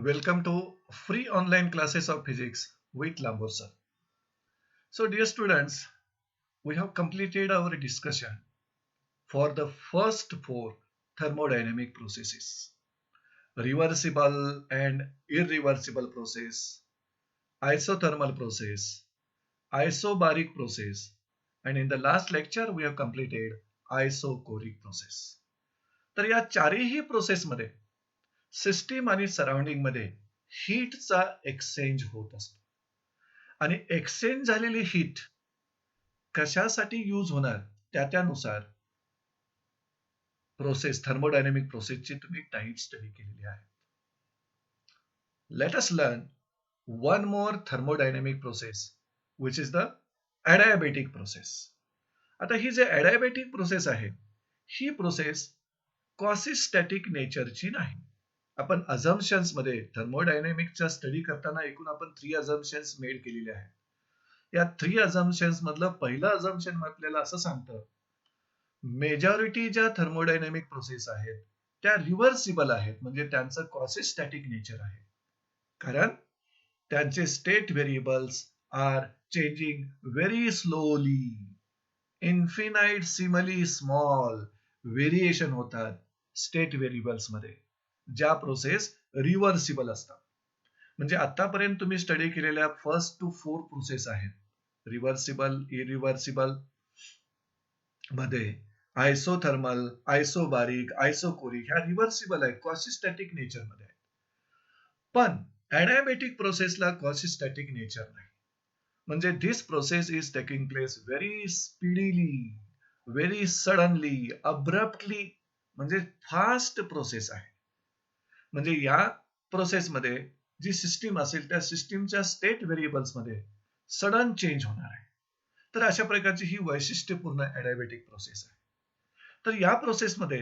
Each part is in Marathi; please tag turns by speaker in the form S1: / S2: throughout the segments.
S1: Welcome to free online classes of physics with Lambor sir. So dear students, we have completed our discussion for the first four thermodynamic processes: reversible and irreversible process, isothermal process, isobaric process, and in the last lecture we have completed isochoric process. तर या चारही प्रोसेसमध्ये सिस्टीम आणि सराउंडिंग मध्ये हीटचा एक्सचेंज होत असतो आणि एक्सचेंज झालेली हीट कशासाठी यूज होणार त्यानुसार प्रोसेस थर्मोडायनेमिक प्रोसेसची तुम्ही टाईप स्टडी केलेली आहे. Late us learn one more thermodynamic process which is the adiabatic process. आता ही जे ॲडियाबॅटिक प्रोसेस आहे ही प्रोसेस क्वासिस्टॅटिक नेचरची नाही. आपण अझम्पशन्स मध्ये थर्मोडायनेमिकचा स्टडी करताना एकूण आपण 3 अझम्पशन्स मेड केलेले आहेत. या 3 अझम्पशन्स मधलं पहिलं अझम्पशन आपल्याला असं सांगतं मेजॉरिटी ज्या थर्मोडायनेमिक प्रोसेस आहेत त्या रिव्हर्सिबल आहेत, म्हणजे त्यांचं क्वासिस्टॅटिक नेचर आहे, कारण त्यांचे state variables are changing very slowly, infinitesimally small variation होतात स्टेट व्हेरिएबल्स मध्ये, ज्या प्रोसेस रिव्हर्सिबल असतात. म्हणजे आतापर्यंत तुम्ही स्टडी केलेल्या फर्स्ट टू 4 प्रोसेस आहेत रिव्हर्सिबल, इरिव्हर्सिबल मध्ये आयसोथर्मल, आयसोबारिक, आयसोकोरिक ह्या रिव्हर्सिबल आहेत, क्वासिस्टॅटिक नेचर मध्ये आहेत. पण ॲडियाबॅटिक प्रोसेसला क्वासिस्टॅटिक नेचर नाही. म्हणजे this process is taking place very speedily, very suddenly, abruptly, म्हणजे फास्ट प्रोसेस आहे. म्हणजे या प्रोसेसमध्ये जी सिस्टीम असेल त्या सिस्टीमच्या स्टेट व्हेरिएबल्स मध्ये सडन चेंज होणार आहे. तर अशा प्रकारची ही वैशिष्ट्यपूर्ण ॲडियाबॅटिक प्रोसेस आहे. तर या प्रोसेसमध्ये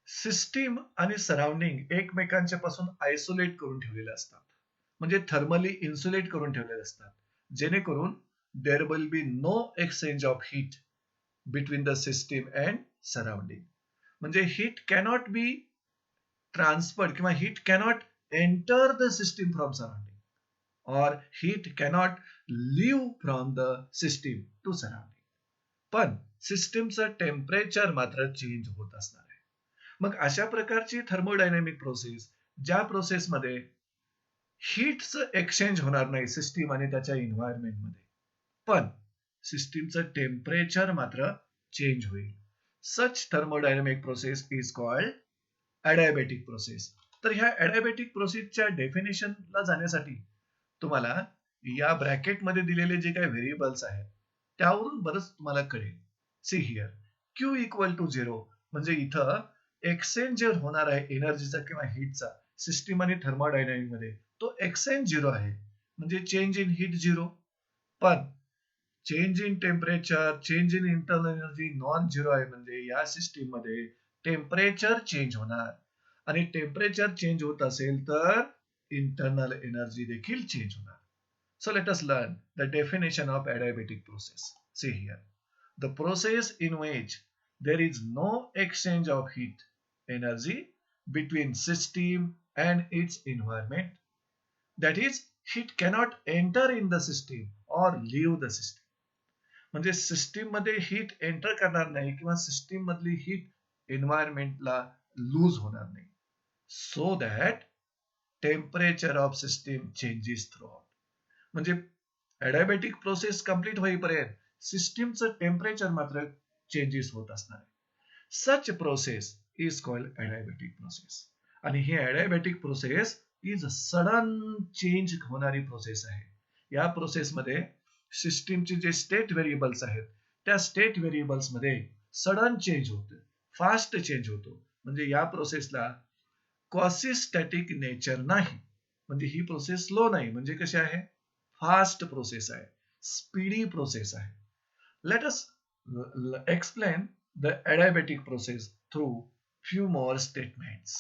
S1: सिस्टीम आणि सराउंडिंग एकमेकांच्या पासून आयसोलेट करून ठेवलेले असतात, म्हणजे थर्मली इन्सुलेट करून ठेवलेले असतात, जेणेकरून there will be no exchange of heat between the system and surrounding. म्हणजे हीट कॅनॉट बी transferred किंवा heat cannot enter the system from surrounding or heat cannot leave from the system to surrounding. पण सिस्टीमचं टेम्परेचर मात्र चेंज होत असणार आहे. मग अशा प्रकारची थर्मोडायनेमिक प्रोसेस ज्या प्रोसेसमध्ये हीटचं एक्सचेंज होणार नाही सिस्टीम आणि त्याच्या एन्व्हायरमेंट मध्ये, पण सिस्टीमचं टेम्परेचर मात्र चेंज होईल, such thermodynamic process is called adiabatic process. तर ह्या ॲडियाबॅटिक प्रोसेसच्या डेफिनेशनला जाण्यासाठी तुम्हाला या ब्रॅकेटमध्ये दिलेले जे काही व्हेरिएबल्स आहेत त्यावरून बरंच तुम्हाला कळेल. See here Q equal to 0, म्हणजे इथं एक्सचेंज होणार आहे एनर्जीचा किंवा हीटचा सिस्टीम आणि थर्मोडायनामिक मध्ये, तो एक्सचेंज 0 आहे, म्हणजे चेंज इन हीट 0. पण change in temperature, change in internal energy non 0 आहे, म्हणजे या सिस्टीम मध्ये टेम्परेचर चेंज होणार, आणि टेम्परेचर चेंज होत असेल तर इंटरनल एनर्जी देखील चेंज होणार. So let us learn the definition of adiabatic process. See here the process in which there is no exchange of heat energy between system and its environment, that is heat cannot enter in the system or leave the system. म्हणजे सिस्टीम मध्ये हीट एंटर करणार नाही किंवा सिस्टीम मधली हीट एन्व्हायरमेंटला लूज होणार नाही, so that temperature of system changes throughout. म्हणजे ॲडियाबॅटिक प्रोसेस कंप्लीट होईपर्यंत सिस्टीमचं टेम्परेचर मात्र चेंजेस होत असणार आहे. Such process is called adiabatic process. आणि ही adiabatic process is sudden change होणारी प्रोसेस आहे. या प्रोसेसमध्ये सिस्टीमचे जे स्टेट व्हेरिएबल्स आहेत त्या स्टेट व्हेरिएबल्स मध्ये सडन चेंज होतं, फास्ट चेंज होतो. म्हणजे या प्रोसेसला क्वासिस्टॅटिक नेचर नाही, म्हणजे ही प्रोसेस स्लो नाही, म्हणजे कशी आहे, फास्ट प्रोसेस आहे, स्पीडी प्रोसेस आहे. Let us explain the adiabatic process through few more statements.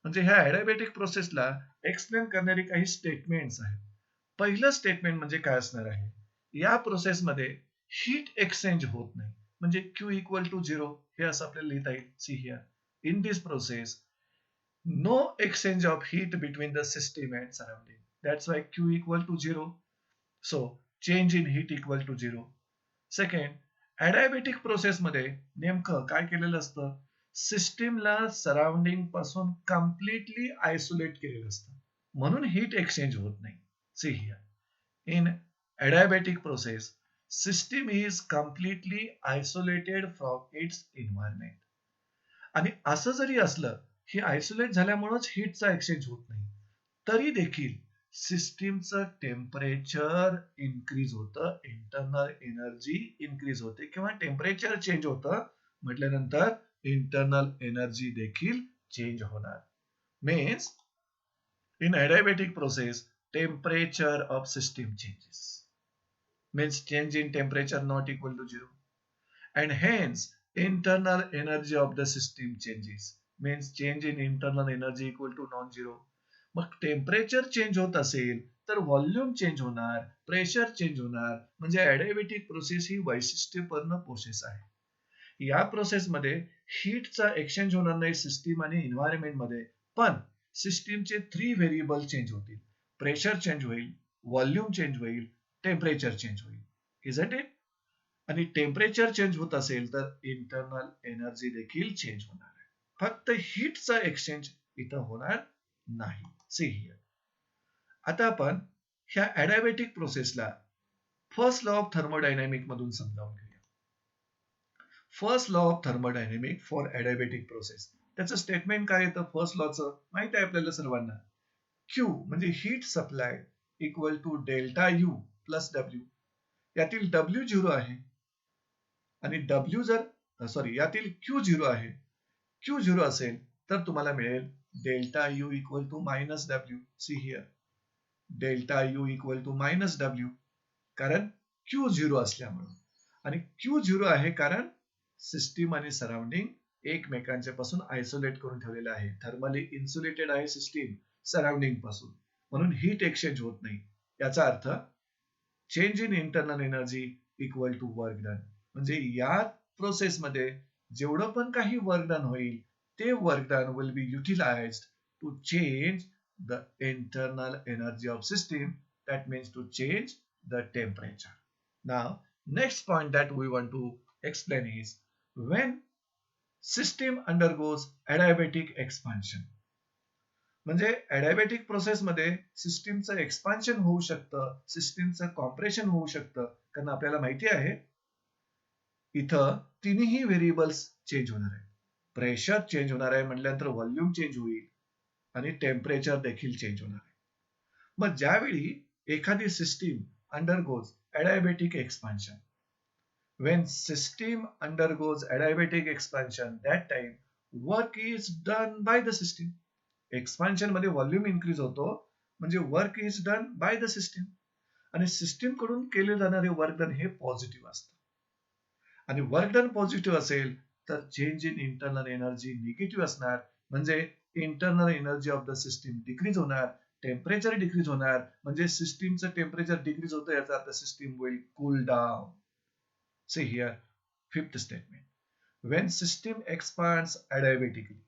S1: म्हणजे ह्या ॲडियाबॅटिक प्रोसेसला एक्सप्लेन करणारी काही स्टेटमेंट्स आहेत. पहिलं स्टेटमेंट म्हणजे काय असणार आहे, या प्रोसेसमध्ये हीट एक्सचेंज होत नाही, म्हणजे Q इक्वल टू 0 हे असं आपल्याला लिहिता येईल. See here in this process No exchange of heat between the system and surrounding. That's why Q equal to 0. So change in heat equal to 0. Second, adiabatic प्रोसेसमध्ये नेमकं काय केलेलं असतं, सिस्टीमला सराउंडिंग पासून कम्प्लिटली आयसोलेट केलेलं असतं, म्हणून हीट एक्सचेंज होत नाही. See here in adiabatic process system is completely isolated from its environment. आणि असं जरी असलं, ही आयसोलेट झाल्यामुळेच हीटचा एक्सचेंज होत नाही, तरी देखील सिस्टीमचं टेम्परेचर इन्क्रीज होतं, इंटरनल एनर्जी इन्क्रीज होते किंवा टेम्परेचर चेंज होतं म्हटल्यानंतर इंटरनल एनर्जी देखील चेंज होणार. Means in adiabatic process temperature of system changes, means change in temperature not equal to 0 and hence internal energy of the system changes, means change in internal energy equal to non-zero. मग टेम्परेचर चेंज होत असेल तर व्हॉल्यूम चेंज होणार, प्रेशर चेंज होणार, म्हणजे ॲडियाबॅटिक प्रोसेस ही वैशिष्ट्यपूर्ण प्रोसेस आहे. या प्रोसेसमध्ये हीटचा एक्सचेंज होणार नाही सिस्टीम आणि एन्व्हायरमेंट मध्ये, पण सिस्टीमचे 3 व्हेरिएबल चेंज होतील. प्रेशर चेंज होईल, व्हॉल्यूम चेंज होईल, टेम्परेचर चेंज होईल. Isn't it? आणि टेम्परेचर चेंज होत असेल तर इंटरनल एनर्जी देखील चेंज होणार आहे. फक्त हीटचा एक्सचेंज इथं होणार नाही. See here. आता आपण ह्या ॲडियाबॅटिक प्रोसेसला फर्स्ट लॉ ऑफ थर्मोडायनामिक मधून समजावून घेऊया. First law of thermodynamic for adiabatic process, त्याचं स्टेटमेंट काय येतं फर्स्ट लॉचं माहित आहे आपल्याला सर्वांना. क्यू म्हणजे heat supply equal to delta U plus W. यातील डब्ल्यू 0 आहे आणि डब्ल्यू यातील क्यू 0 आहे. क्यू 0 असेल तर तुम्हाला मिळेल delta U equal to minus W. See here, delta U equal to minus W, कारण क्यू 0 असल्यामुळे. आणि क्यू 0 आहे कारण सिस्टीम आणि सराउंडिंग एकमेकांच्या पासून आयसोलेट करून ठेवलेलं आहे, थर्मली इन्सुलेटेड आहे सिस्टीम सराउंडिंग पासून, म्हणून हीट एक्सचेंज होत नाही. याचा अर्थ change in internal energy equal to work done, म्हणजे या प्रोसेसमध्ये जेवढं पण काही वर्क डन होईल ते work done will be utilised to change the internal energy of system, that means to change the temperature. Now next point that we want to explain is when system undergoes adiabatic expansion. म्हणजे ॲडियाबॅटिक प्रोसेसमध्ये सिस्टीमचं एक्सपान्शन होऊ शकतं, सिस्टीमचं कॉम्प्रेशन होऊ शकतं, कारण आपल्याला माहिती आहे इथं तिन्ही व्हेरिएबल्स चेंज होणार आहे. प्रेशर चेंज होणार आहे म्हटल्यानंतर व्हॉल्यूम चेंज होईल आणि टेम्परेचर देखील चेंज होणार आहे. मग ज्यावेळी एखादी system undergoes adiabatic expansion, when system undergoes adiabatic expansion, that time work is done by the system. Expansion मध्ये व्हॉल्यूम इन्क्रीज होतो म्हणजे work is done by the system, आणि सिस्टीम कडून केले जाणारे वर्क डन हे पॉझिटिव्ह असतं. आणि वर्क डन पॉझिटिव्ह असेल तर change in internal energy negative असणार, म्हणजे internal energy of the system decrease होणार, टेम्परेचर डिक्रीज होणार, म्हणजे सिस्टीमचं टेम्परेचर डिक्रीज होतं याचा अर्थ system will cool down. See here, fifth statement. When system expands adiabatically,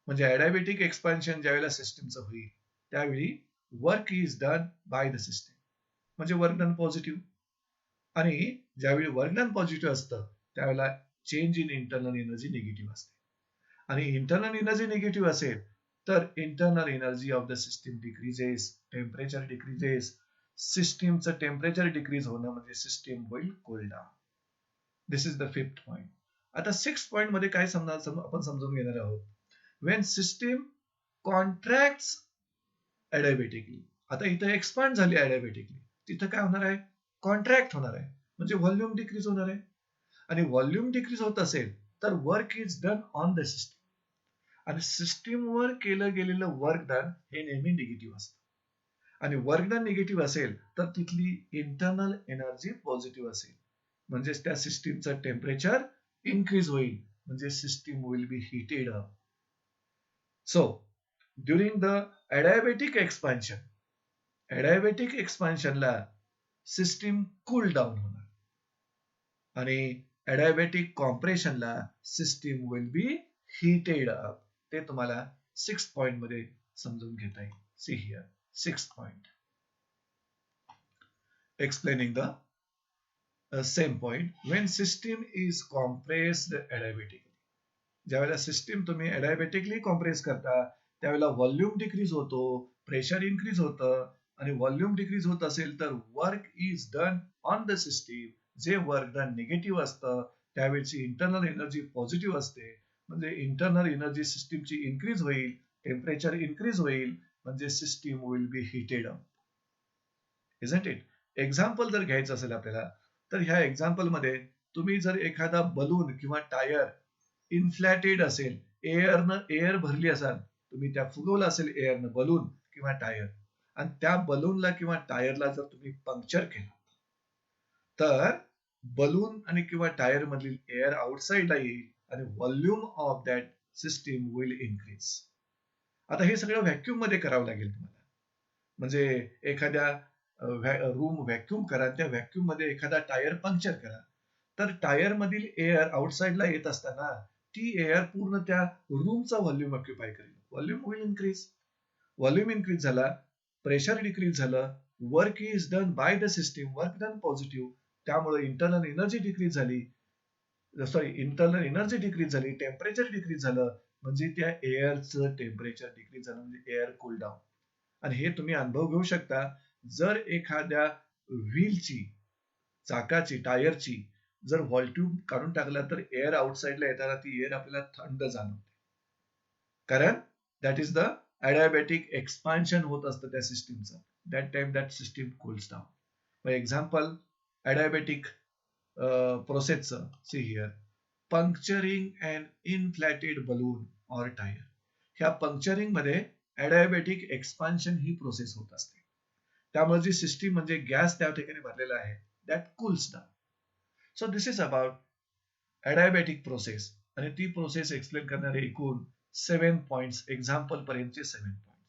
S1: म्हणजे adiabatic expansion ज्यावेळेला सिस्टीमचं होईल त्यावेळी work is done by the system, म्हणजे वर्क डन पॉझिटिव्ह. आणि ज्यावेळी वर्क डन पॉझिटिव्ह असतं त्यावेळेला change in internal energy negative असते. आणि इंटरनल एनर्जी निगेटिव्ह असेल तर internal energy of the system decreases, temperature decreases, सिस्टीमचं टेम्परेचर डिक्रीज होणं म्हणजे system will cool down. This is the fifth point. आता सिक्स्थ पॉइंट मध्ये काय आपण समजून घेणार आहोत. वेन सिस्टीम कॉन्ट्रॅक्ट्स ॲडियाबॅटिकली, आता इथं एक्सपांड झाली ॲडियाबॅटिकली, तिथं काय होणार आहे कॉन्ट्रॅक्ट होणार आहे, म्हणजे व्हॉल्यूम डिक्रीज होणार आहे. आणि व्हॉल्यूम डिक्रीज होत असेल तर work is done on the system, आणि सिस्टीमवर केलं गेलेलं वर्क डन हे नेहमी निगेटिव्ह असतं. आणि वर्क डन निगेटिव्ह असेल तर तिथली इंटरनल एनर्जी पॉझिटिव्ह असेल, म्हणजे त्या सिस्टीमचं टेम्परेचर इन्क्रीज होईल, म्हणजे system will be heated up. So during the adiabatic expansion, adiabatic एक्सपान्शनला सिस्टीम कूल डाऊन होणार, आणि ॲडियाबॅटिक कॉम्प्रेशनला system will be heated up. ते तुम्हाला 6th पॉइंट मध्ये समजून घेता येईल. See here 6th point explaining the same point. When system is compressed adiabatically, ज्यावेळेला सिस्टीम तुम्ही adiabatically कॉम्प्रेस करता त्यावेळेला व्हॉल्यूम डिक्रीज होतो, प्रेशर इन्क्रीज होतं, आणि व्हॉल्यूम डिक्रीज होत असेल तर work is done on the system. जे वर्क डन निगेटिव्ह असतं त्यावेळेची इंटरनल एनर्जी पॉझिटिव्ह असते, म्हणजे इंटरनल एनर्जी सिस्टीमची इन्क्रीज होईल, टेम्परेचर इन्क्रीज होईल, म्हणजे system will be heated up. Isn't it? Example जर घ्यायचं असेल आपल्याला तर ह्या एक्झाम्पल मध्ये तुम्ही जर एखादा बलून किंवा टायर इन्फ्लॅटेड असेल, एअर भरली असाल, तुम्ही त्या फुगवलं असेल एअरनं बलून किंवा टायर, आणि त्या बलूनला किंवा टायरला जर तुम्ही पंक्चर केलं तर बलून आणि किंवा टायर मधील एअर आउटसाइडला येईल आणि volume of that system will increase. आता हे सगळं व्हॅक्यूम मध्ये करावं लागेल तुम्हाला. म्हणजे एखाद्या रूम व्हॅक्यूम करा, त्या व्हॅक्यूम मध्ये एखादा टायर पंक्चर करा, तर टायर मधील एअर आउटसाइडला येत असताना ती एअर पूर्ण त्या रूमचा व्हॉल्यूम ऑक्युपाय करेल. Volume will increase. Volume increase झाला, प्रेशर डिक्रीज झालं, work is done by the system, work done positive, त्यामुळे इंटरनल एनर्जी डिक्रीज झाली, टेम्परेचर डिक्रीज झालं, म्हणजे त्या एअरचं टेम्परेचर डिक्रीज झालं, म्हणजे एअर कूल डाऊन. आणि हे तुम्ही अनुभव घेऊ शकता जर एखाद्या व्हीलची, चाकाची, टायरची जर व्हॉल्यूम काढून टाकला तर एअर आउटसाइडला येताना ती एअर आपल्याला थंड जाणवते, कारण that is the adiabatic expansion होत असतं त्या सिस्टीमचं. That time that system cools down. For example adiabatic प्रोसेसचं, see here, puncturing and inflated balloon or tyre. ह्या पंक्चरिंग मध्ये adiabatic एक्सपान्शन ही प्रोसेस होत असते. त्यामुळे जी सिस्टीम म्हणजे गॅस त्या ठिकाणी भरलेला आहे that cools down. So this is about adiabatic process, आणि ती प्रोसेस एक्सप्लेन करणारे एकूण 7 पॉइंट्स, एक्झाम्पल पर्यंतचे 7 पॉइंट्स.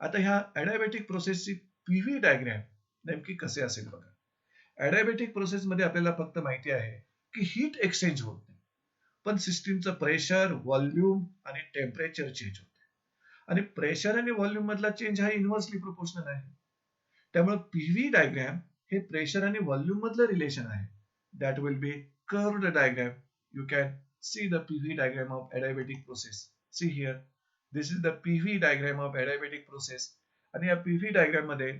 S1: आता ह्या adiabatic प्रोसेसची पीव्ही डायग्रॅम नेमकी कसे असेल बघा. adiabatic प्रोसेस मध्ये आपल्याला फक्त माहिती आहे की हीट एक्सचेंज होत नाही, पण सिस्टीमचं प्रेशर, व्हॉल्यूम आणि टेम्परेचर चेंज होते, आणि प्रेशर आणि व्हॉल्यूम मधला चेंज हा इन्व्हर्सली प्रोपोर्शनल आहे. त्यामुळे पीव्ही डायग्रॅम हे प्रेशर आणि व्हॉल्यूम मधलं रिलेशन आहे. That will be curved diagram. You can see the PV diagram of adiabatic process. See here, this is the PV diagram of adiabatic process. आणि या PV diagram मध्ये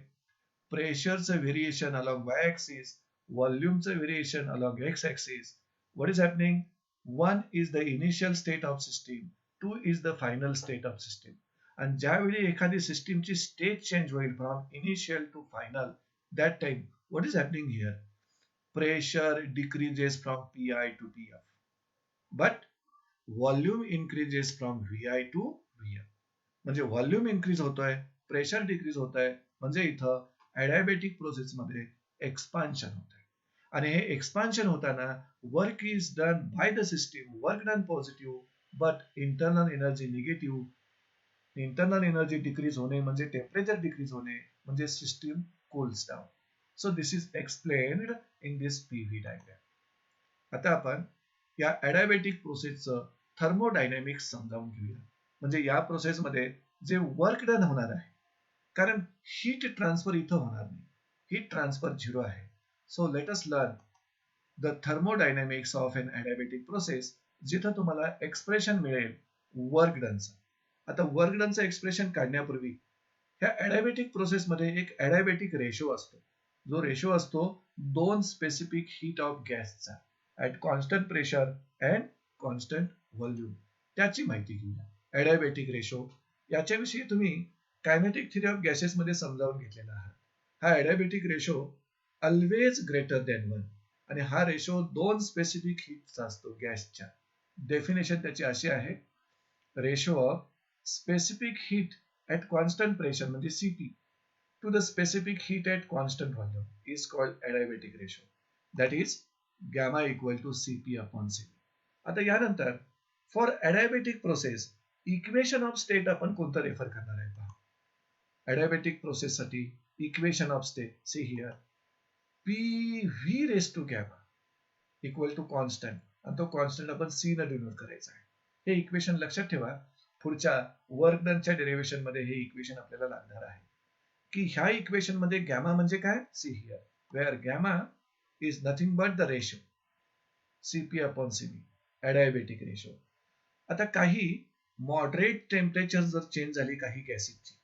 S1: प्रेशरचं व्हेरिएशन along y axis, व्हॉल्यूमचं variation along x axis. What is happening? One is the initial state of system, two is the final state of system. आणि ज्यावेळी एखादी सिस्टीमची स्टेट चेंज होईल from initial to final, that time what is happening here? Pressure decreases from PI to PF. But volume increases from VI to VM. म्हणजे व्हॉल्यूम इन्क्रीज होतोय, प्रेशर डिक्रीज होत आहे, म्हणजे इथं adiabatic प्रोसेस मध्ये एक्सपान्शन होत आहे. आणि हे एक्सपान्शन होताना work is done by the system, work done positive, but internal energy negative. Internal energy decrease होणे म्हणजे टेम्परेचर डिक्रीज होणे, म्हणजे system cools down. So this is explained in this PV diagram. आता आपण या adiabatic प्रोसेसचं थर्मोडायनॅमिक्स समजावून घेऊया. म्हणजे या प्रोसेसमध्ये जे वर्क डन होणार आहे, कारण हीट ट्रान्सफर इथं होणार नाही, हीट ट्रान्सफर 0 आहे. So let us learn the thermodynamics of an adiabatic process, जिथं तुम्हाला एक्सप्रेशन मिळेल वर्क डनचं. आता वर्क डनचं एक्सप्रेशन काढण्यापूर्वी ह्या adiabatic प्रोसेसमध्ये एक adiabatic रेशो असतो, जो रेशो असतो दोन स्पेसिफिक हीट ऑफ गॅसचा at constant pressure and constant volume. त्याची माहिती घेऊया. adiabatic रेशो याच्याविषयी तुम्ही कायनेटिक थिअरी ऑफ गॅसेस मध्ये समजावून घेतलेला आहात. हा adiabatic ratio always greater than 1, आणि हा रेशो दोन स्पेसिफिक हीटचा असतो गॅसच्या. डेफिनेशन त्याची अशी आहे, ratio of specific heat at constant pressure म्हणजे CP to the specific heat at constant volume is called adiabatic ratio. That is gamma equal to CP upon CV. आता यानंतर for adiabatic process equation of state आपण कोणतं रेफर करणार आहे पहा. adiabatic प्रोसेस साठी equation of state, see here, PV raise to gamma equal to constant, आणि तो कॉन्स्टंट आपण C न डिनोट करायचा आहे. हे इक्वेशन लक्षात ठेवा, पुढच्या वर्क डनच्या डेरिव्हेशन मध्ये हे इक्वेशन आपल्याला लागणार आहे की ह्या इक्वेशन मध्ये गॅमा म्हणजे काय, see here where gamma is nothing but the ratio CP upon CV, adiabatic ratio. आता काही मॉडरेट टेम्परेचर जर चेंज झाली काही गॅसेसची,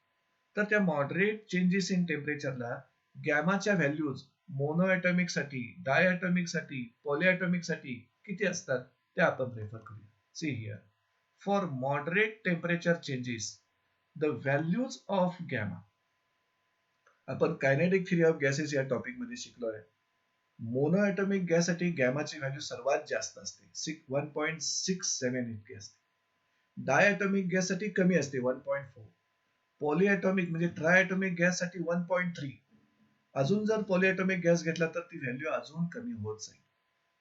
S1: तर त्या मॉडरेट चेंजेस इन टेम्परेचरला गॅमाच्या व्हॅल्यूज मोनोएटॉमिक साठी, डायएटॉमिक साठी, पॉलिएटॉमिक साठी किती असतात ते आपण रेफर करूया. See here for moderate temperature changes the values of gamma, आपण कायनेटिक थिअरी ऑफ गॅसेस या टॉपिक मध्ये शिकलोय. मोनोएटॉमिक गॅस साठी गॅमाची व्हॅल्यू सर्वात जास्त असते 1.67 इतकी असते. डायएटॉमिक गॅस साठी कमी असते 1.4. पॉलिएटॉमिक म्हणजे ट्रायएटॉमिक गॅस साठी 1.3. अजून जर पॉलिएटॉमिक गॅस घेतला तर ती व्हॅल्यू अजून कमी होत जाईल.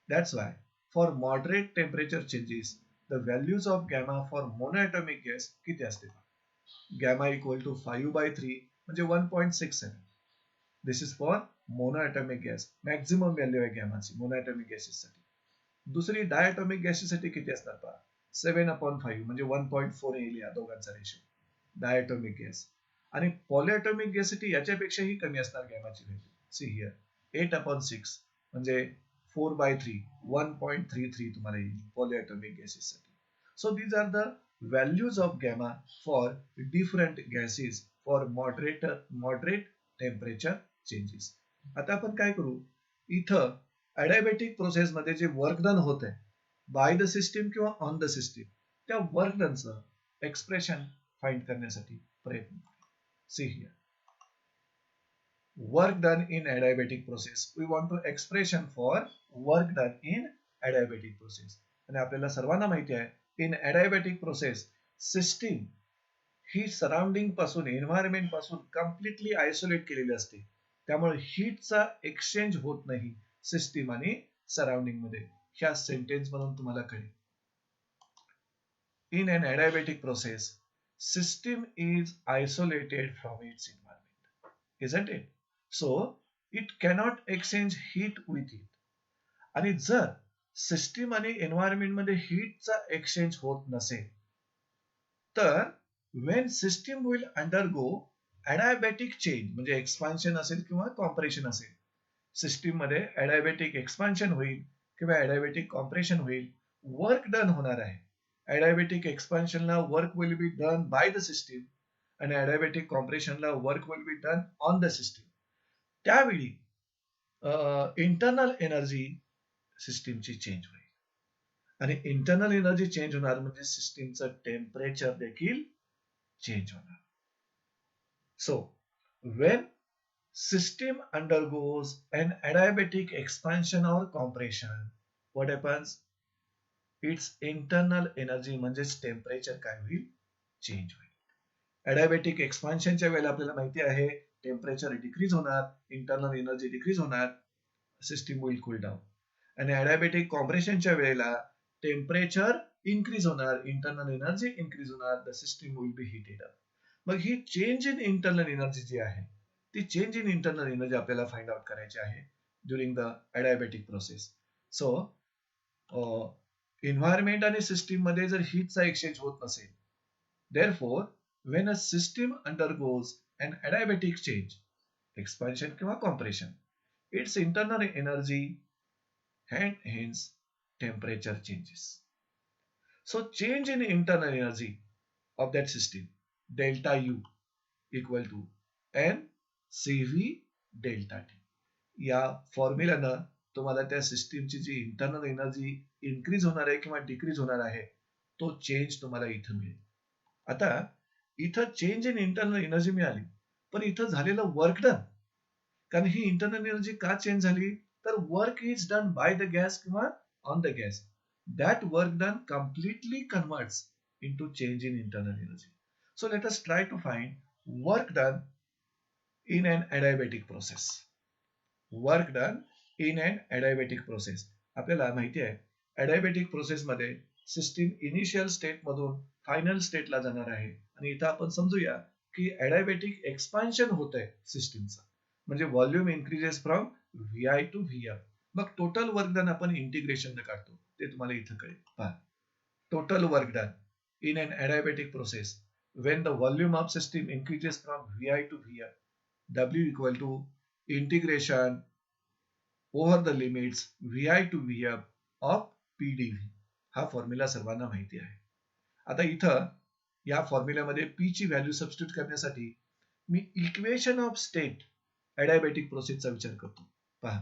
S1: That's why for moderate temperature changes the values of gamma for monoatomic gas किती असते, गॅमा इक्वल टू 5/3 म्हणजे 1.67. This is for monoatomic gas, maximum value आहे गॅमाची मोनोएटॉमिक गॅसेससाठी. दुसरी डायएटॉमिक गॅसेससाठी किती असणार पहा, 7/5 म्हणजे 1.4 येईल या दोघांचा रेशो डायएटॉमिक गॅस. आणि पॉलिएटॉमिक गॅससाठी याच्यापेक्षाही कमी असणार गॅमाची व्हॅल्यू. सी हिअर 8/6 म्हणजे 4/3 1.33 तुम्हाला येईल पॉलिएटॉमिक गॅसेससाठी. So these are the values of gamma for different gases for moderate temperature changes. आता आपण काय करू, इथं ॲडियाबॅटिक प्रोसेस मध्ये जे वर्क डन होत आहे बाय द सिस्टीम किंवा ऑन द सिस्टीम, त्या वर्क डनचं एक्सप्रेशन फाइंड करण्यासाठी प्रयत्न करू. See here work done in adiabatic process, we want to expression for work done in adiabatic process. आणि आपल्याला सर्वांना माहिती आहे इन ॲडियाबॅटिक प्रोसेस सिस्टीम ही सराउंडिंग पासून, एन्व्हायरमेंट पासून कम्प्लिटली आयसोलेट केलेली असते. त्यामुळे हीटचा एक्सचेंज होत नाही सिस्टीम आणि सराउंडिंग मध्ये. ह्या सेंटेन्स मधून तुम्हाला कळेल. In an adiabatic process system is isolated from its environment, isn't it? So it cannot exchange heat with it. आणि जर सिस्टीम आणि एन्व्हायरमेंट मध्ये हीटचा एक्सचेंज होत नसेल तर when system will undergo adiabatic change म्हणजे एक्सपान्शन असेल किंवा कॉम्प्रेशन असेल, सिस्टीम मध्ये adiabatic एक्सपान्शन होईल किंवा adiabatic कॉम्प्रेशन होईल, वर्क डन होणार आहे. adiabatic एक्सपान्शनला work will be done by the system आणि adiabatic कॉम्प्रेशनला work will be done on the system. त्यावेळी इंटरनल एनर्जी सिस्टीमची चेंज होईल आणि इंटरनल एनर्जी चेंज होणार म्हणजे सिस्टीमचं टेम्परेचर देखील change होणार. So when system undergoes an adiabatic expansion or compression, what happens? Its internal energy म्हणजेच टेम्परेचर काय होईल, चेंज होईल. adiabatic एक्सपान्शनच्या वेळेला आपल्याला माहिती आहे टेम्परेचर डिक्रीज होणार, इंटरनल एनर्जी डिक्रीज होणार, सिस्टीम विल कूल डाऊन. आणि adiabatic कॉम्प्रेशनच्या वेळेला टेम्परेचर इन्क्रीज होणार, इंटरनल एनर्जी इन्क्रीज होणार, the system will be heated up. मग ही चेंज इन इंटरनल एनर्जी जी आहे ती चेंज इन इंटरनल एनर्जी आपल्याला फाइंड आउट करायची आहे during the adiabatic process. So environment आणि सिस्टीम मध्ये जर हीटचा एक्सचेंज होत नसेल, therefore when a system undergoes an adiabatic change, expansion किंवा compression, it's internal energy and hence temperature changes. So change in internal energy of that system delta U equal to N CV delta T. या फॉर्म्युलानं तुम्हाला त्या सिस्टीमची जी इंटरनल एनर्जी इन्क्रीज होणार आहे किंवा डिक्रीज होणार आहे तो चेंज तुम्हाला इथं मिळेल. आता इथं चेंज इन इंटरनल एनर्जी मिळाली, पण इथं झालेलं वर्क डन, कारण ही इंटरनल एनर्जी का चेंज झाली तर work is done by the gas किंवा on the gas. That work done completely converts into change in internal energy. So let us try to find work done in an adiabatic process. Work done in an adiabatic process. आपल्याला माहिती आहे ॲडियाबॅटिक प्रोसेस मध्ये सिस्टीम इनिशियल स्टेट मधून फायनल स्टेटला जाणार आहे आणि इथं आपण समजूया की ॲडियाबॅटिक एक्सपान्शन होत आहे सिस्टीमचं, म्हणजे volume increases from VI to VM. मग टोटल वर्क डन आपण इंटिग्रेशन काढतो ते तुम्हाला इथं कळेल. पहा total work done in an adiabatic process when the volume of system increases from Vi to Vf, W equal to integration over the limits Vi to Vf of PdV. हा फॉर्म्युला सर्वांना माहिती आहे. आता इथं या फॉर्म्युल्यामध्ये P ची व्हॅल्यू सबस्टिट्यूट करण्यासाठी मी इक्वेशन ऑफ स्टेट adiabatic प्रोसेसचा विचार करतो. पहा,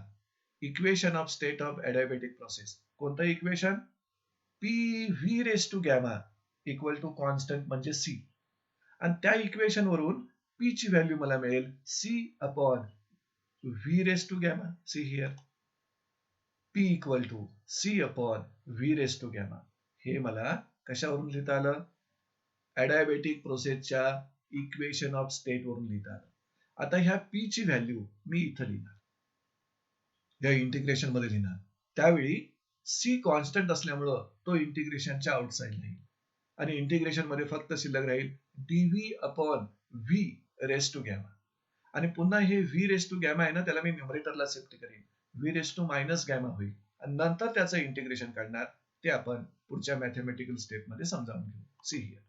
S1: equation of state of adiabatic process. कोणतं equation? PV raise to gamma equal to constant म्हणजे C. आणि त्या इक्वेशन वरून P ची व्हॅल्यू मला मिळेल C upon V raise to gamma. See here, P equal to C upon V raise to gamma. हे मला कशावरून लिहिता आलं? adiabatic प्रोसेसच्या इक्वेशन ऑफ स्टेट वरून लिहिता आलं. आता ह्या P ची व्हॅल्यू मी इथं लिहिणार, या इंटिग्रेशन मध्ये लिहिणार. त्यावेळी C कॉन्स्टंट असल्यामुळं तो इंटिग्रेशनच्या आउटसाइड राहील आणि इंटिग्रेशन मध्ये फक्त शिल्लक राहील dv upon v raise to gamma. आणि पुन्हा हे v रेस टू गॅमा आहे ना, त्याला मी न्यूमरेटरला शिफ्ट करेन, v raise to minus gamma होईल आणि नंतर त्याचं इंटिग्रेशन काढणार. ते आपण पुढच्या मॅथमॅटिकल स्टेप मध्ये समजावून घेऊ. सी हिअर,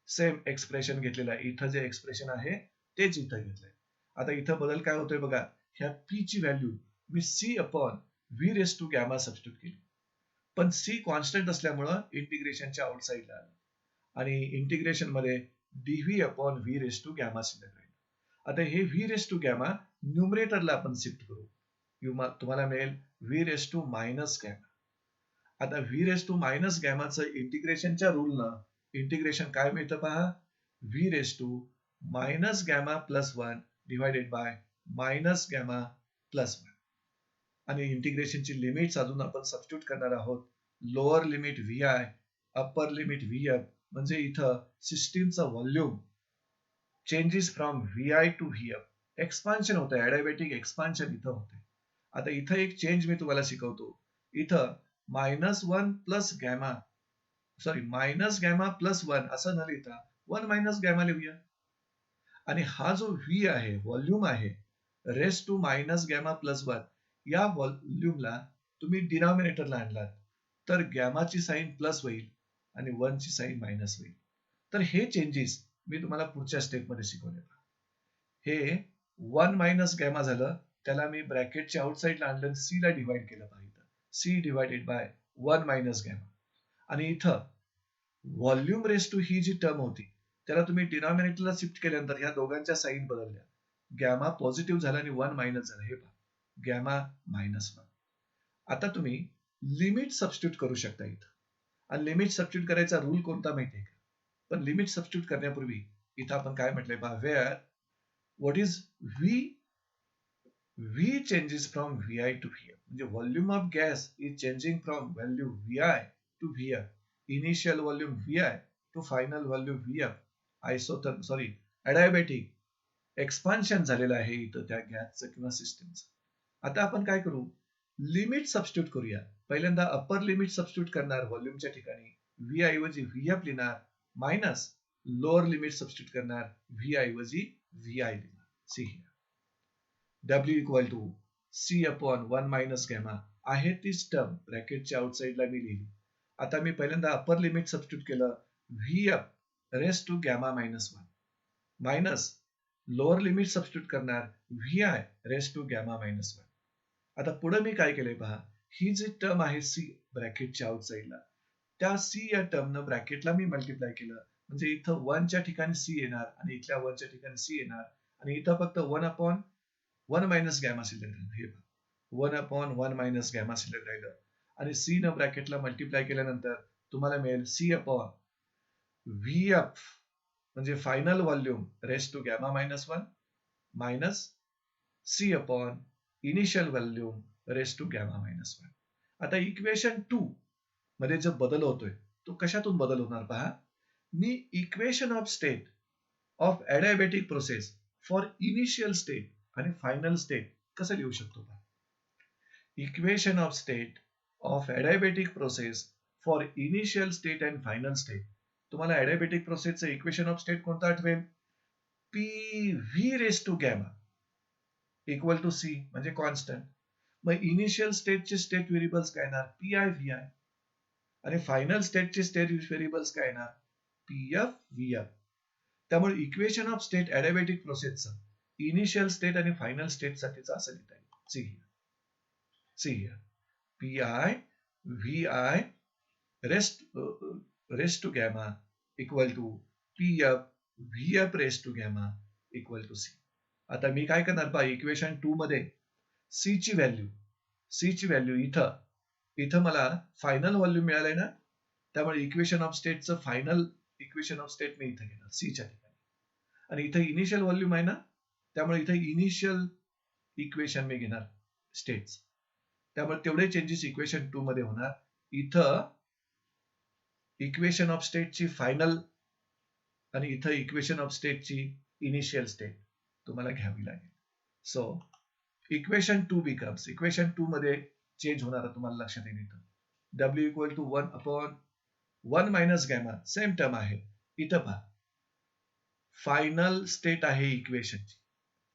S1: सेम एक्सप्रेशन घेतलेलं आहे. इथं जे एक्सप्रेशन आहे तेच इथं घेतलंय. आता इथं बदल काय होतोय बघा, ह्या P ची व्हॅल्यू मी C upon V raise to gamma substitute केली, पण C कॉन्स्टंट असल्यामुळं इंटिग्रेशनच्या आउटसाइडला आलं आणि इंटिग्रेशन मध्ये dv upon V raise to gamma शिल्लक राहील. आता हे V रेस टू गॅमा न्यूमरेटरला आपण शिफ्ट करू, तुम्हाला मिळेल V raise to minus gamma. आता V रेस टू मायनस गॅमाचं इंटिग्रेशनच्या रूलनं इंटिग्रेशन काय मिळतं पहा, V raise to minus gamma plus 1 divided by minus gamma plus 1. आणि इंटिग्रेशनची लिमिट्स अजून आपण सबस्टिट्यूट करणार आहोत. Lower limit Vi, upper limit Vf, म्हणजे इथं सिस्टीमचं volume changes from Vi to Vf. Expansion होतं, adiabatic एक्सपान्शन इथं होते. आता इथं एक चेंज मी तुम्हाला शिकवतो. इथं -1 plus gamma, sorry minus gamma plus 1 असं न लिहिता 1 मायनस गॅमा लिहूया. आणि हा जो V आहे, व्हॉल्यूम आहे, raise to minus gamma plus 1, या व्हॉल्यूमला तुम्ही डिनॉमिनेटरला आणलात तर गॅमाची साईन प्लस होईल आणि 1 ची साईन मायनस होईल. तर हे चेंजेस मी तुम्हाला पुढच्या स्टेपमध्ये शिकवले. हे 1 मायनस गॅमा झालं, त्याला मी ब्रॅकेटच्या आउटसाइडला आणलं, C ला डिवाइड केलं पाहिजे. C divided by 1 minus gamma. आणि इथं व्हॉल्यूम रेस टू ही जी टर्म होती त्याला तुम्ही डिनॉमिनेटरला शिफ्ट केल्यानंतर ह्या दोघांच्या साईन बदलल्या, गॅमा पॉझिटिव्ह झाला आणि 1 मायनस झालं. हे पहा, गॅमा मायनस 1. आता तुम्ही लिमिट सबस्टिट्यूट करू शकता इथं. आणि लिमिट सबस्टिट्यूट करायचा रूल कोणता माहितीये का? पण लिमिट सबस्टिट्यूट करण्यापूर्वी इथं आपण काय म्हटलंय पहा, where what is V changes from Vi to Vf. म्हणजे volume of gas is changing from value Vi to Vf. Initial volume Vi to final value Vf. adiabatic expansion झालेलं आहे इथं त्या गॅसचं किंवा सिस्टीमचं. आता आपण काय करू, लिमिट सबस्टिट्यूट करूया. पहिल्यांदा अप्पर लिमिट सबस्टिट्यूट करणार, व्हॉल्यूमच्या ठिकाणी V ऐवजी Vf लिहिणार, मायनस लोअर लिमिट सबस्टिट्यूट करणार, V ऐवजी Vi लिहिणार. See here, W equal to C upon 1 minus gamma आहे तीच टर्म ब्रॅकेटच्या आउटसाइडला मी लिहिली. आता मी पहिल्यांदा अप्पर लिमिट सबस्टिट्यूट केलं, Vf raise to gamma minus 1, minus lower limit substitute करणार, Vi raise to gamma minus 1. आता पुढे मी काय केलंय पहा, ही जी टर्म आहे C ब्रॅकेटच्या आउटसाइडला, त्या C या टर्मनं ब्रॅकेटला मी मल्टिप्लाय केलं, म्हणजे इथं 1 च्या ठिकाणी C येणार आणि इथल्या 1 च्या ठिकाणी C येणार आणि इथं फक्त 1 अपॉन 1 मायनस गॅमा शिल्लक राहिलं. हे 1 अपॉन 1 मायनस गॅमा शिल्लक राहिलं आणि C न ब्रॅकेटला मल्टिप्लाय केल्यानंतर तुम्हाला मिळेल C अपॉन Vf, म्हणजे final volume raise to gamma minus 1 minus C upon initial volume raise to gamma minus 1. आता इक्वेशन 2 मध्ये जो बदल होतोय तो कशातून बदल होणार पहा, मी equation of state of adiabatic process for initial state आणि फायनल स्टेट कसं लिहू शकतो पहा. Equation of state of adiabatic process for initial state and final state. तुम्हाला adiabatic प्रोसेसचं इक्वेशन ऑफ स्टेट कोणतं आठवेल? PV raise to gamma equal to C म्हणजे कॉन्स्टंट. मग इनिशियल स्टेटचे स्टेट व्हेरिएबल्स काय येणार? PI VI. आणि फायनल स्टेटचे स्टेट व्हेरिएबल्स काय येणार? PF VF. त्यामुळे इक्वेशन ऑफ स्टेट ऍडियाबॅटिक प्रोसेसचं इनिशियल स्टेट आणि फायनल स्टेट साठीचं असं लिहिता येईल. See here P I V I raise to gamma equal to P F V F raise to gamma equal to C. आता मी काय करणार पहा, इक्वेशन 2 मध्ये सी ची व्हॅल्यू इथं मला फायनल व्हॉल्यूम मिळालंय ना, त्यामुळे इक्वेशन ऑफ स्टेटचं फायनल इक्वेशन ऑफ स्टेट मी इथं घेणार सी च्या ठिकाणी. आणि इथं इनिशियल व्हॉल्यूम आहे ना, त्यामुळे इथं इनिशियल इक्वेशन मी घेणार स्टेट्स. त्यामुळे तेवढे चेंजेस इक्वेशन 2 मध्ये होणार. इथं इक्वेशन ऑफ स्टेटची फायनल आणि इथं इक्वेशन ऑफ स्टेटची इनिशियल स्टेट तुम्हाला घ्यावी लागेल. सो इक्वेशन 2 बिकम्स, इक्वेशन 2 मध्ये चेंज होणार तुम्हाला लक्षात येईल. इथं W equal to 1/1 minus gamma same term आहे. इथं पहा फायनल स्टेट आहे इक्वेशनची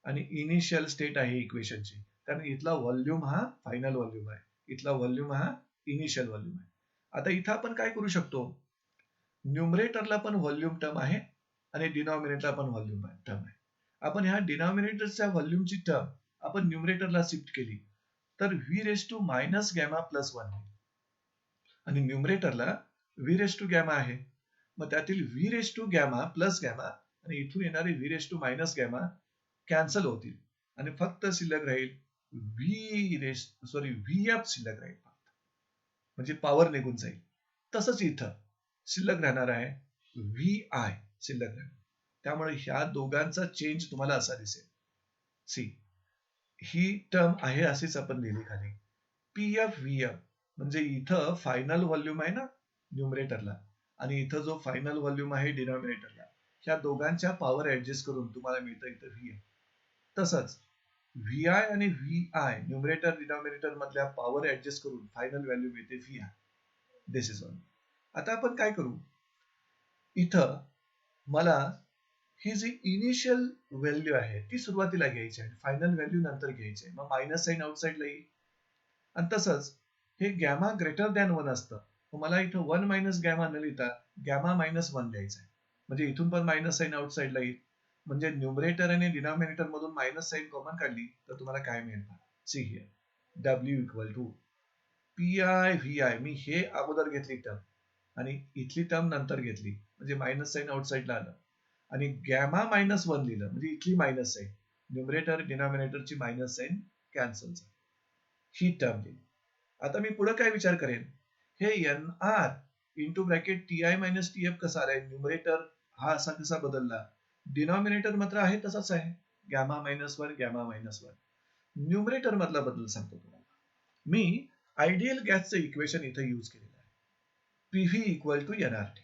S1: आणि इनिशियल स्टेट आहे इक्वेशनची, कारण इथला व्हॉल्यूम हा फायनल व्हॉल्यूम आहे, इथला व्हॉल्यूम हा इनिशियल व्हॉल्यूम आहे. आता इथं आपण काय करू शकतो, न्यूमरेटरला पण व्हॉल्यूम टर्म आहे आणि डिनॉमिनेटरला पण व्हॉल्यूम टर्म आहे. आपण ह्या डिनॉमिनेटरच्या व्हॉल्यूमची टर्म आपण न्यूमरेटरला शिफ्ट केली तर V raise to minus gamma plus 1 होईल आणि न्यूमरेटरला व्ही रेस टू गॅमा आहे. मग त्यातील V raise to gamma plus gamma आणि इथून येणारे V raise to minus gamma cancel होतील आणि फक्त शिल्लक राहील व्ही एफ शिल्लक राहील फक्त, म्हणजे पॉवर निघून जाईल. तसंच इथं शिल्लक राहणार आहे व्ही आय शिल्लक राहणार. त्यामुळे ह्या दोघांचा चेंज तुम्हाला असा दिसेल. सी ही टर्म आहे अशीच आपण लिहिली खाली पी एफ व्ही एफ, म्हणजे इथं फायनल व्हॉल्यूम आहे ना न्यूमरेटरला आणि इथं जो फायनल व्हॉल्यूम आहे डिनॉमिनेटरला, ह्या दोघांच्या पॉवर ऍडजस्ट करून तुम्हाला मिळतं इथं व्ही एफ. तसंच व्ही आय आणि व्ही आय न्यूमरेटर डिनॉमिनेटर मधल्या पॉवर ऍडजस्ट करून फायनल व्हॅल्यू मिळते V I. This is all. आता आपण काय करू, इथं मला ही जी इनिशियल व्हॅल्यू आहे ती सुरुवातीला घ्यायची आहे, फायनल व्हॅल्यू नंतर घ्यायची आहे. मग मायनस साइन आउटसाइडला येईल. आणि तसंच हे गॅमा ग्रेटर दॅन 1 असतं, मला इथं 1 मायनस गॅमा न लिहिता गॅमा मायनस 1 लिहायचं आहे. म्हणजे इथून पण मायनस साइन आउटसाइडला येईल. म्हणजे न्यूमरेटर आणि डिनॉमिनेटर मधून मायनस साइन कॉमन काढली तर तुम्हाला काय मिळेल पहा. See here W equal to P I V I. मी हे अगोदर घेतली टर्म आणि इथली टर्म नंतर घेतली, म्हणजे मायनस साइन आउटसाइडला आलं आणि गॅमा मायनस 1 लिहिलं, म्हणजे इथली मायनस साइन, न्यूमरेटर डिनॉमिनेटरची मायनस साइन कॅन्सल झाली. ही टर्म लिहिली. आता मी पुढे काय विचार करेन, हे N R into bracket T I minus T F कसा आलाय, न्यूमरेटर हा असा कसा बदलला, डिनॉमिनेटर मात्र आहे तसाच आहे, gamma minus 1 gamma minus 1. Numerator मधला बदल सांगतो तुम्हाला. मी आयडियल गॅसचं इक्वेशन इथे यूज केलेलं आहे, पीव्ही इक्वल टू एनआरटी.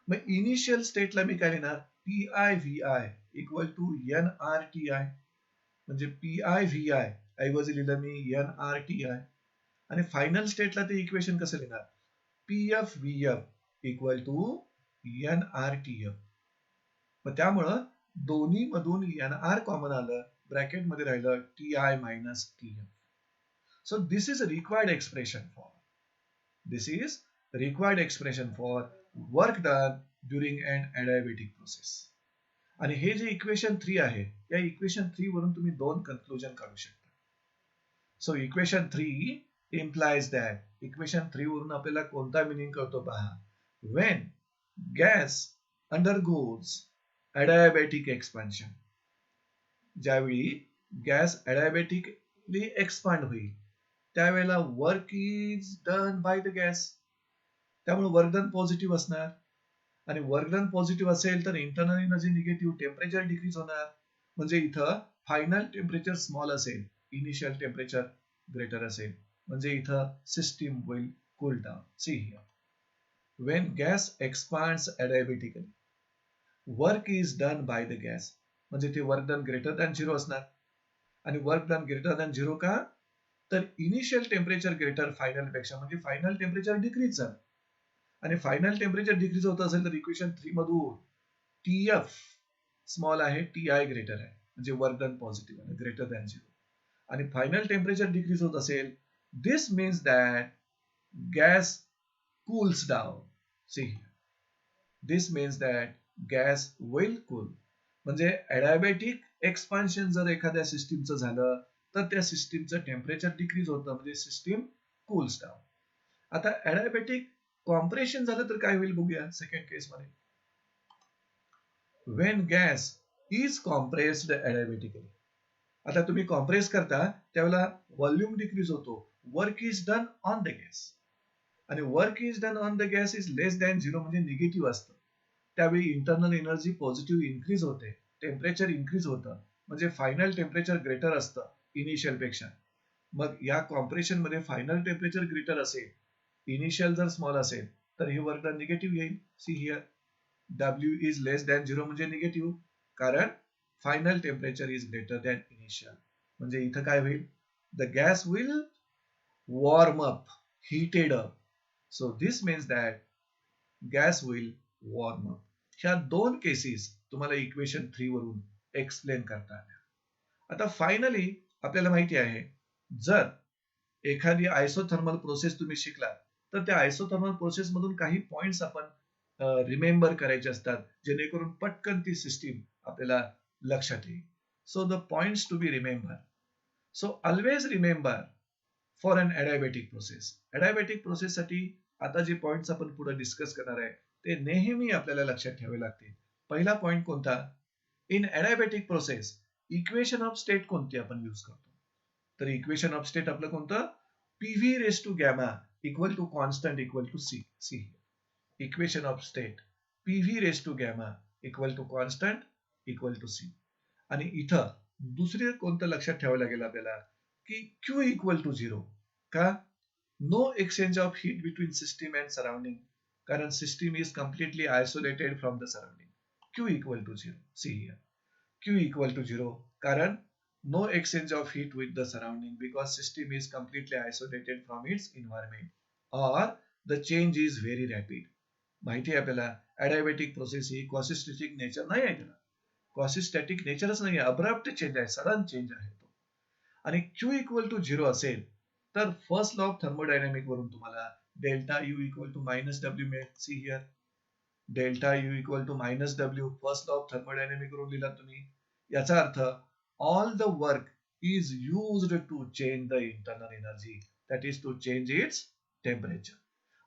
S1: मग इनिशियल स्टेटला मी काय लिहिणार, P I V I equal to N R T I. म्हणजे पी आय व्ही आय ऐवजी लिहिलं मी एन आर टी आय. आणि फायनल स्टेटला ते इक्वेशन कसं लिहिणार, P F V F equal to N R T F. मग त्यामुळं दोन्ही मधून एन आर कॉमन आलं, ब्रॅकेट मध्ये राहिलं T I minus T F. So this is required expression for work done during an adiabatic process. आणि हे जे इक्वेशन 3 आहे, या इक्वेशन 3 वरून तुम्ही 2 कन्क्लुजन काढू शकता. So equation 3 implies that, equation 3 वरून आपल्याला कोणता मिनिंग कळतो पहा, when gas undergoes adiabatic expansion, ज्यावेळी गॅस adiabatically एक्सपांड होईल त्यावेळेला work is done by the gas. त्यामुळे वर्क डन पॉझिटिव्ह असणार आणि वर्क डन पॉझिटिव्ह असेल तर internal energy negative, temperature decrease होणार. म्हणजे इथं फायनल टेम्परेचर स्मॉल असेल, इनिशियल टेम्परेचर ग्रेटर असेल, म्हणजे इथं system will cool down. See here when gas expands adiabatically, work is done by the gas, म्हणजे ते वर्क डन ग्रेटर दॅन 0 असणार. आणि वर्क डन ग्रेटर दॅन 0 का, तर इनिशियल टेम्परेचर ग्रेटर फायनल पेक्षा, म्हणजे फायनल टेम्परेचर डिक्रीज झालं. आणि फायनल टेम्परेचर डिक्रीज होत असेल तर इक्वेशन 3 मधून टी एफ स्मॉल आहे, टी आय ग्रेटर आहे, म्हणजे वर्क डन पॉझिटिव्ह आहे, ग्रेटर दॅन 0. आणि फायनल टेम्परेचर डिक्रीज होत असेल, this means that gas cools down. See here. This means that gas will cool. म्हणजे ॲडियाबॅटिक एक्सपान्शन जर एखाद्या सिस्टीमचं झालं तर त्या सिस्टीमचं टेम्परेचर डिक्रीज होतं, म्हणजे सिस्टीम कूल्स डाऊन. आता ॲडियाबॅटिक कॉम्प्रेशन झालं तर काय होईल बघूया सेकंड केस मध्ये. when gas is compressed adiabatically. आता तुम्ही कॉम्प्रेस करता त्यावेळेला व्हॉल्यूम डिक्रीज होतो, work is done on the gas, आणि work is done on the gas is less than 0 म्हणजे निगेटिव्ह असतं. त्यावेळी इंटरनल एनर्जी पॉझिटिव्ह इन्क्रीज होते, टेम्परेचर इन्क्रीज होतं, म्हणजे फायनल टेम्परेचर ग्रेटर असतं इनिशियल पेक्षा. मग या कॉम्प्रेशन मध्ये फायनल टेम्परेचर ग्रेटर असेल, इनिशियल जर स्मॉल असेल तर हे वर्क डन निगेटिव्ह येईल. See here W is less than 0 म्हणजे निगेटिव्ह, कारण final temperature is greater than initial. म्हणजे इथं काय होईल, the gas will warm up, heated up. So this means that gas will warm up. ह्या दोन केसेस तुम्हाला इक्वेशन 3 वरून एक्सप्लेन करता आल्या. आता फायनली आपल्याला माहिती आहे, जर एखादी आयसोथर्मल प्रोसेस तुम्ही शिकला तर त्या आयसोथर्मल प्रोसेस मधून काही पॉइंट्स आपण रिमेंबर करायचे असतात, जेणेकरून पटकन ती सिस्टीम आपल्याला लक्षात येईल. So the points to be remember. So always remember for an adiabatic process. Adiabatic process साठी आता जे पॉइंट्स आपण पुढे डिस्कस करणार आहे ते नेहमी आपल्याला लक्षात ठेवावे लागतील. पहिला पॉइंट कोणता, in adiabatic process equation of state कोणती आपण यूज करतो, तर इक्वेशन ऑफ स्टेट आपलं कोणतं, PV raise to gamma equal to constant equal to C. See equation of state PV raise to gamma equal to constant equal to C. आणि इथं दुसरे कोणतं लक्षात ठेवावं लागेल आपल्याला, की Q इक्वल टू 0. का, no exchange of heat between system and surrounding, कारण system is completely isolated from the surrounding. Q equal to 0. See here Q equal to 0, कारण no exchange of heat with the surrounding because system is completely isolated from its environment, or the change is very rapid. माहिती आहे आपल्याला ॲडियाबॅटिक प्रोसेस ही क्वासिस्टॅटिक नेचर नाही आहे, त्याला क्वासिस्टॅटिक नेचरच नाही आहे, अब्रप्ट चेंज आहे, सडन चेंज आहे तो. आणि Q इक्वल टू 0 असेल तर फर्स्ट लॉ ऑफ थर्मोडायनामिक वरून तुम्हाला delta U equal to minus W मिळेल. See here delta U equal to minus W first law of thermodynamic वरून लिहिला तुम्ही. याचा अर्थ all the work is used to change the internal energy, that is to change its temperature.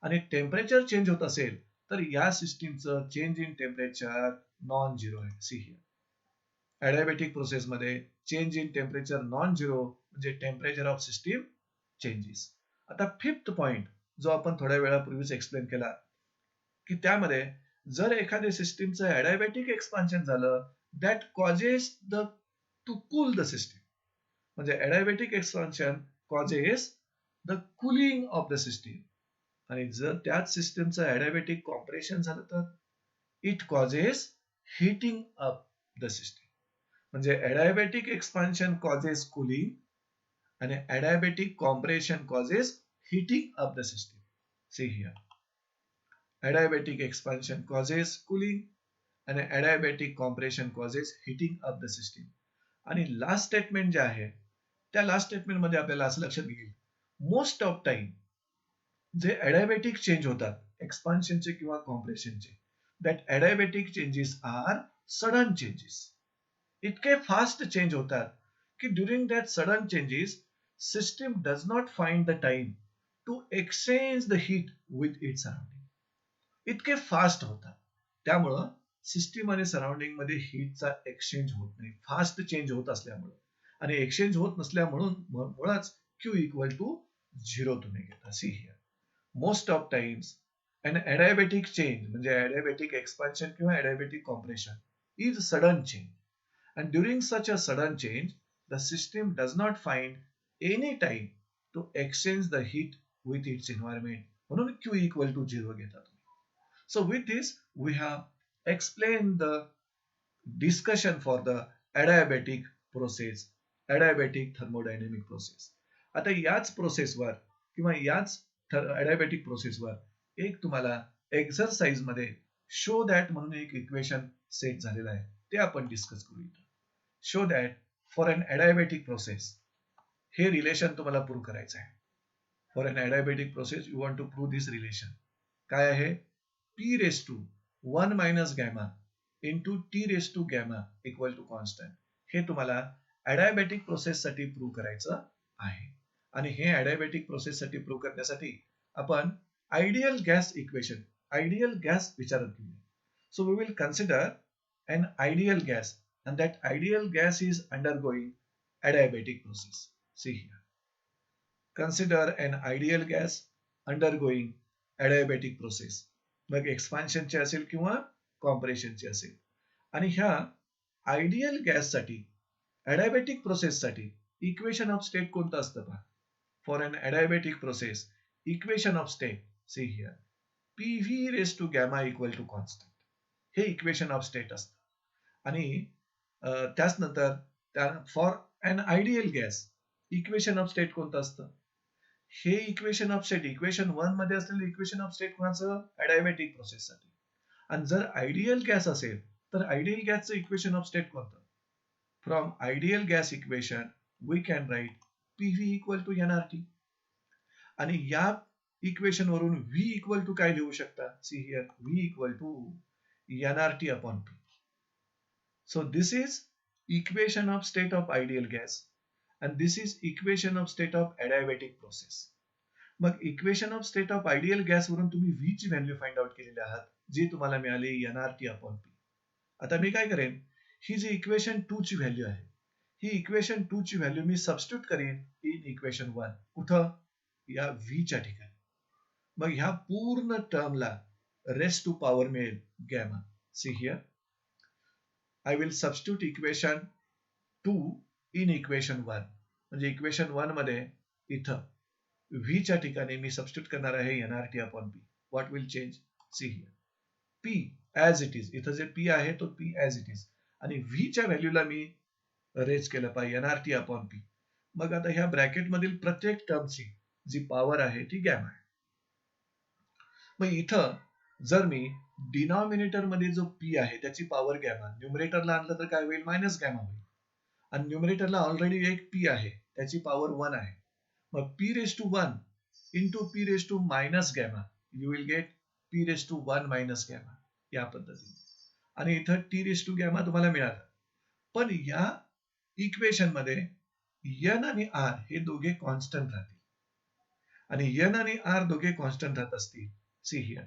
S1: आणि टेम्परेचर चेंज होत असेल तर या सिस्टीमचं change in temperature non zero आहे. सी हियर ॲडियाबॅटिक प्रोसेस मध्ये change in temperature non zero म्हणजे टेम्परेचर ऑफ सिस्टीम चेंजेस. आता फिफ्थ पॉइंट जो आपण थोड्या वेळापूर्वीच एक्सप्लेन केला, की त्यामध्ये जर एखाद्या सिस्टीमचं ॲडियाबॅटिक एक्सपान्शन झालं that causes the to cool the system, म्हणजे adiabatic expansion causes the cooling of the system. आणि जर त्याच सिस्टीमचं ॲडियाबॅटिक कॉम्प्रेशन झालं तर it causes heating up the system. म्हणजे ॲडियाबॅटिक एक्सपान्शन कॉजेस कूलिंग आणि adiabatic compression causes heating up the system. See here adiabatic expansion causes cooling आणि adiabatic compression causes heating up the system. आणि लास्ट स्टेटमेंट जे आहे त्या लास्ट स्टेटमेंट मध्ये आपल्याला असं लक्षात घेईल, मोस्ट ऑफ टाइम जे ॲडियाबॅटिक चेंज होतात एक्सपान्शनचे किंवा कॉम्प्रेशनचे, that adiabatic changes are sudden changes. इतके फास्ट चेंज होतात की during that sudden changes system does not find the time to exchange the heat with it surrounding. इतके फास्ट होतात, त्यामुळं सिस्टीम आणि सराउंडिंग मध्ये हीटचा एक्सचेंज होत नाही, फास्ट चेंज होत असल्यामुळे. आणि एक्सचेंज होत नसल्यामुळेच Q इक्वल टू 0 तुम्ही घेता. See here most of times an adiabatic change म्हणजे ॲडियाबॅटिक एक्सपान्शन किंवा adiabatic compression is sudden change, and during such a sudden change the system does not find any time to exchange the heat with its environment, म्हणून Q equal to 0 घेता तुम्ही. So with this we have explained the discussion for the adiabatic process, adiabatic thermodynamic process. आता याच प्रोसेसवर किंवा याच adiabatic प्रोसेसवर एक तुम्हाला एक्सरसाइज मध्ये शो दॅट म्हणून एक इक्वेशन सेट झालेलं आहे, ते आपण डिस्कस करू. Show that for an adiabatic process, हे रिलेशन तुम्हाला प्रूव्ह करायचं आहे. For an adiabatic process you want to prove this relation. काय आहे? P raised to 1 minus gamma into T raised to gamma equal to constant. हे तुम्हाला ॲडियाबॅटिक प्रोसेस साठी प्रूव्ह करायचं आहे. आणि हे ॲडियाबॅटिक प्रोसेस साठी प्रूव्ह करण्यासाठी आपण ideal gas equation, ideal gas विचारात घेऊया. So we will consider an ideal gas, and that ideal gas is undergoing adiabatic process. See here. Consider an ideal gas undergoing adiabatic process. मग एक्सपान्शनची असेल किंवा कॉम्प्रेशनची असेल. आणि ह्या आयडियल गॅससाठी, adiabatic प्रोसेससाठी इक्वेशन ऑफ स्टेट कोणतं असतं पहा? For an adiabatic process, equation of state, see here, PV raised to gamma equal to constant. हे इक्वेशन ऑफ स्टेट असतं. आणि त्याच नंतर for an ideal gas equation of state कोणतं असतं? हे इक्वेशन ऑफ स्टेट, इक्वेशन 1 मध्ये असलेलं इक्वेशन ऑफ स्टेट कोणाचं? ॲडियाबॅटिक प्रोसेससाठी. आणि जर आयडियल गॅस असेल तर आयडियल गॅसचं इक्वेशन ऑफ स्टेट कोणतं? From ideal gas equation we can write PV equal to NRT. आणि या इक्वेशन वरून V इक्वल टू काय लिहू शकता? See here, V equal to NRT upon P. So this is equation of state of ideal gas and this is equation of state of adiabatic process. मग equation of state of ideal gas वरून तुम्ही V ची व्हॅल्यू फाइंड आउट केलेली आहात, जी तुम्हाला मिळाली NRT upon P. आता मी काय करेन, ही जी इक्वेशन 2 ची व्हॅल्यू आहे, ही इक्वेशन 2 ची व्हॅल्यू मी सबस्टिट्यूट करेन इन इक्वेशन 1. कुठं? या V च्या ठिकाणी. मग ह्या पूर्ण टर्मला रेस्ट टू पॉवर मिळेल gamma. See here, I will substitute equation 2 in equation 1. म्हणजे इक्वेशन 1 मध्ये इथं V च्या ठिकाणी मी सबस्टिट्यूट करणार आहे NRT upon P. What will change? See here. P as it is. इथं जे P आहे तो P as it is. आणि V च्या व्हॅल्यूला मी रेज केलं पाहिजे NRT upon P. मग आता ह्या ब्रॅकेट मधील प्रत्येक टर्मची जी पॉवर आहे ती गॅमा आहे. मग इथं जर मी डिनॉमिनेटर मध्ये जो P आहे त्याची पॉवर गॅमा, न्यूमरेटरला आणलं तर काय होईल? मायनस गॅमा होईल. आणि न्यूमरेटरला ऑलरेडी एक P आहे, त्याची पॉवर 1 आहे. मग P raised to 1 into P raised to minus gamma, you will get P raised to 1 minus gamma या पद्धतीने. आणि इथं T raised to gamma तुम्हाला मिळालं. पण या इक्वेशन मध्ये N आणि R हे दोघे कॉन्स्टंट राहतील. आणि N आणि R दोघे कॉन्स्टंट राहत असतील, see here,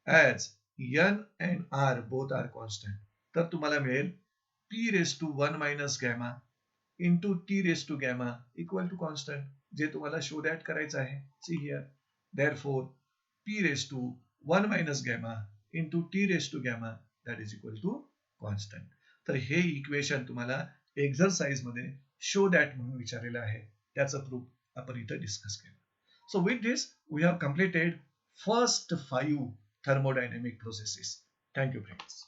S1: as N and R both are constant, तर तुम्हाला मिळेल P raised to 1 minus gamma into T raised to gamma equal to constant, जे तुम्हाला शो दॅट करायचं आहे. See here, therefore P raised to 1 minus gamma into T raised to gamma that is equal to constant. तर हे इक्वेशन तुम्हाला एक्झरसाइज मध्ये शो दॅट म्हणून विचारलेलं आहे, त्याचं प्रूफ आपण इथं डिस्कस केलं. So with this we have completed first 5 thermodynamic processes. Thank you friends.